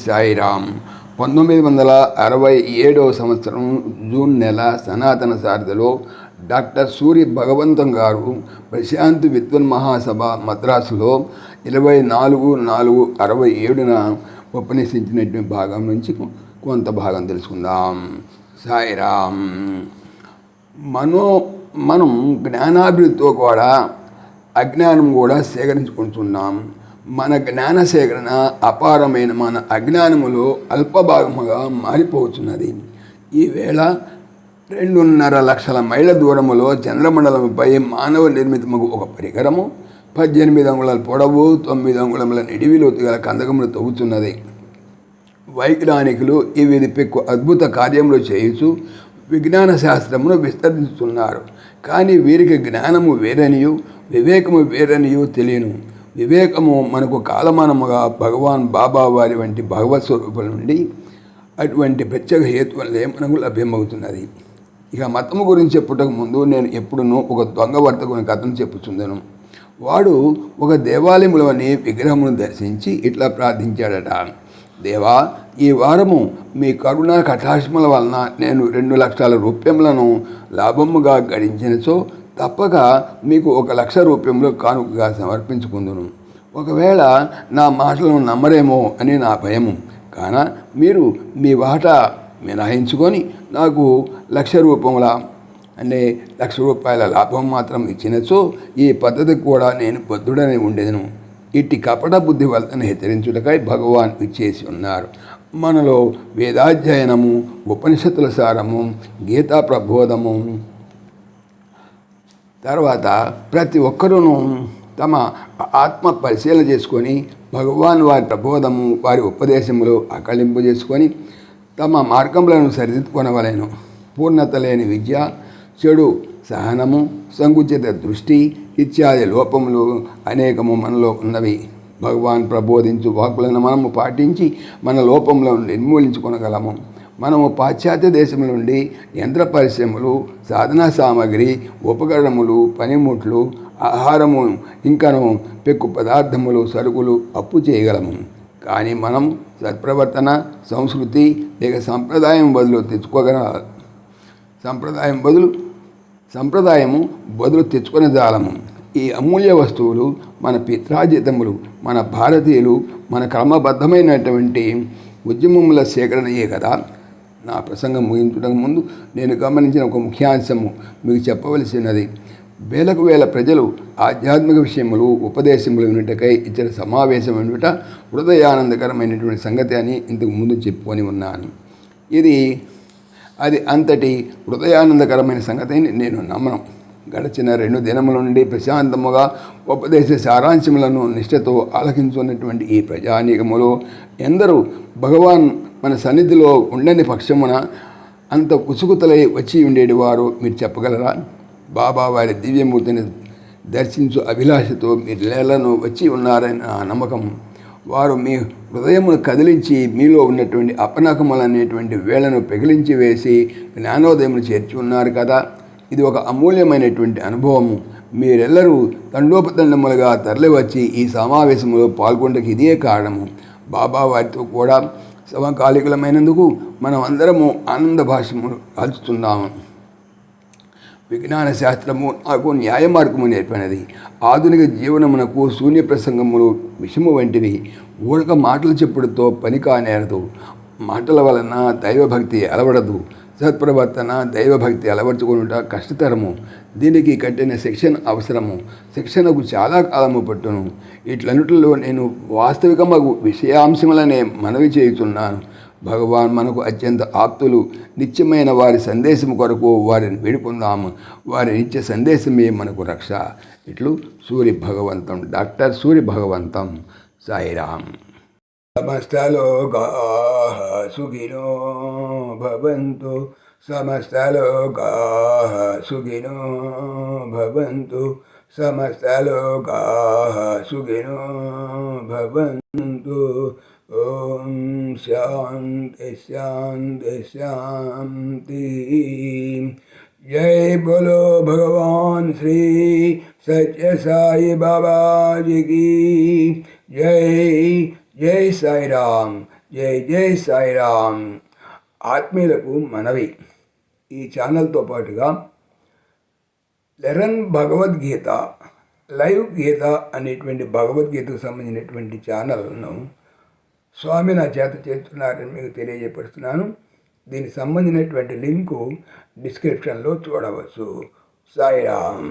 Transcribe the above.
సాయిరామ్ 1967 సంవత్సరం జూన్ నెల సనాతన సారథిలో డాక్టర్ సూరి భగవంతం గారు ప్రశాంత్ విద్వన్ మహాసభ మద్రాసులో 24/4/67న ఉపన్యసించినటువంటి భాగం నుంచి కొంత భాగం తెలుసుకుందాం. సాయిరామ్. మనం జ్ఞానాభివృద్ధితో కూడా అజ్ఞానం కూడా సేకరించుకుంటున్నాం. మన జ్ఞాన సేకరణ అపారమైన మన అజ్ఞానములో అల్పభాగముగా మారిపోతున్నది. ఈవేళ 2.5 లక్షల మైళ్ళ దూరములో చంద్రమండలంపై మానవ నిర్మితము ఒక పరికరము 18 అంగుళాల పొడవు 9 అంగుళముల నిడివిలోతు గల కందకములు తవ్వుతున్నది. వైజ్ఞానికులు ఈ పెక్కు అద్భుత కార్యములు చేయుచు విజ్ఞాన శాస్త్రమును విస్తరిస్తున్నారు. కానీ వీరికి జ్ఞానము వేరనియు వివేకము వేరనియు తెలియను. వివేకము మనకు కాలమానముగా భగవాన్ బాబా వారి వంటి భగవత్ స్వరూపుల నుండి అటువంటి ప్రత్యేక హేతువులే మనకు లభ్యమవుతున్నది. ఇక మతము గురించి చెప్పుటకు ముందు నేను ఎప్పుడునూ ఒక దొంగ వర్తకుని కథను చెప్పుచుందను. వాడు ఒక దేవాలయంలోని విగ్రహమును దర్శించి ఇట్లా ప్రార్థించాడట. దేవా, ఈ వారము మీ కరుణా కటాక్షముల వలన నేను 2 లక్షల రూపాయలను లాభముగా గడించినచో తప్పక మీకు 1 లక్ష రూపాయలు కానుకగా సమర్పించుకుందును. ఒకవేళ నా మాటలను నమ్మరేమో అని నా భయము. కాన మీరు మీ వాటా మినహాయించుకొని నాకు 1 లక్ష రూపాయల అంటే 1 లక్ష రూపాయల లాభం మాత్రం ఇచ్చినచో ఈ పద్ధతికి కూడా నేను బద్ధుడని ఉండేదను. ఇట్టి కపట బుద్ధి వలన హెచ్చరించుటకై భగవాన్ ఇచ్చేసి ఉన్నారు. మనలో వేదాధ్యయనము, ఉపనిషత్తుల సారము, గీతా ప్రబోధము, తర్వాత ప్రతి ఒక్కరూను తమ ఆత్మ పరిశీలన చేసుకొని భగవాన్ వారి ప్రబోధము, వారి ఉపదేశములు ఆకళింపు చేసుకొని తమ మార్గములను సరిదిద్దుకొనవలెను. పూర్ణత లేని విద్య, చెడు సహనము, సంకుచిత దృష్టి ఇత్యాది లోపములు అనేకము మనలో ఉన్నవి. భగవాన్ ప్రబోధించు వాక్కులను మనము పాటించి మన లోపములను నిర్మూలించుకొనగలము. మనము పాశ్చాత్య దేశముల నుండి యంత్ర పరిశ్రమలు, సాధనా సామాగ్రి, ఉపకరణములు, పనిముట్లు, ఆహారము, ఇంకను పెక్కు పదార్థములు, సరుకులు అప్పు చేయగలము. కానీ మనం సత్ప్రవర్తన, సంస్కృతి లేక సంప్రదాయం బదులు తెచ్చుకునే జాలము. ఈ అమూల్య వస్తువులు మన పిత్రాజితములు, మన భారతీయులు మన క్రమబద్ధమైనటువంటి ఉద్యమముల సేకరణయే కదా. నా ప్రసంగం ముగించడానికి ముందు నేను గమనించిన ఒక ముఖ్యాంశము మీకు చెప్పవలసినది. వేలకు వేల ప్రజలు ఆధ్యాత్మిక విషయములు, ఉపదేశములు వినుటకై ఇచ్చిన సమావేశం వినుట హృదయానందకరమైనటువంటి సంగతి అని ఇంతకు ముందు చెప్పుకొని ఉన్నాను. అది అంతటి హృదయానందకరమైన సంగతి అని నేను నమ్మను. గడిచిన 2 దినముల నుండి ప్రశాంతముగా ఉపదేశ సారాంశములను నిష్ఠతో ఆలకించున్నటువంటి ఈ ప్రజానీకములో ఎందరూ భగవాన్ మన సన్నిధిలో ఉండని పక్షమున అంత ఉసుకుతలై వచ్చి ఉండేటి వారు మీరు చెప్పగలరా? బాబా వారి దివ్యమూర్తిని దర్శించు అభిలాషతో మీరు లేళ్లను వచ్చి ఉన్నారని నా నమ్మకం. వారు మీ హృదయమును కదిలించి మీలో ఉన్నటువంటి అపనకములనేటువంటి వేళ్లను పెగిలించి వేసి జ్ఞానోదయమును చేర్చి ఉన్నారు కదా. ఇది ఒక అమూల్యమైనటువంటి అనుభవము. మీరెల్లరూ తండోపతండములుగా తరలివచ్చి ఈ సమావేశంలో పాల్గొనడానికి ఇదే కారణము. బాబా వారితో కూడా సమకాలికులమైనందుకు మనం అందరము ఆనంద భాషము కాల్చుతున్నాము. విజ్ఞాన శాస్త్రము నాకు న్యాయ మార్గము నేర్పినది. ఆధునిక జీవనమునకు శూన్య ప్రసంగములు విషము వంటివి. ఊరక మాటలు చెప్పుడుతో పని కానేరదు. మాటల వలన దైవభక్తి అలవడదు. సత్ప్రవర్తన, దైవభక్తి అలవర్చుకునుట కష్టతరము. దీనికి కట్టిన శిక్షణ అవసరము. శిక్షణకు చాలా కాలము పట్టును. ఇట్లన్నిటిలో నేను వాస్తవికమగు విషయాంశములనే మనవి చేయుచున్నాను. భగవాన్ మనకు అత్యంత ఆప్తులు. నిత్యమైన వారి సందేశము కొరకు వారిని వేడుకుందాము. వారి నిత్య సందేశమే మనకు రక్ష. ఇట్లు సూరి భగవంతం, డాక్టర్ సూరి భగవంతం. సాయిరామ్. సమస్తలోకాః సుఖినో భవంతు. సమస్తలోకాః సుఖినో భవంతు. సమస్తలోకాః సుఖినో భవంతు. ఓం శాంతి శాంతి శాంతి. जय बोलो भगवान श्री सत्य साई बाबा जी की जय. जय साई राम, జై జై సాయిరామ్. ఆత్మీయులకు మనవి, ఈ ఛానల్తో పాటుగా లెరన్ భగవద్గీత లైవ్ గీత అనేటువంటి భగవద్గీతకు సంబంధించినటువంటి ఛానల్ను స్వామి నా చేత చేస్తున్నారని మీకు తెలియజేపరుస్తున్నాను. దీనికి సంబంధించినటువంటి లింకు డిస్క్రిప్షన్లో చూడవచ్చు. సాయిరామ్.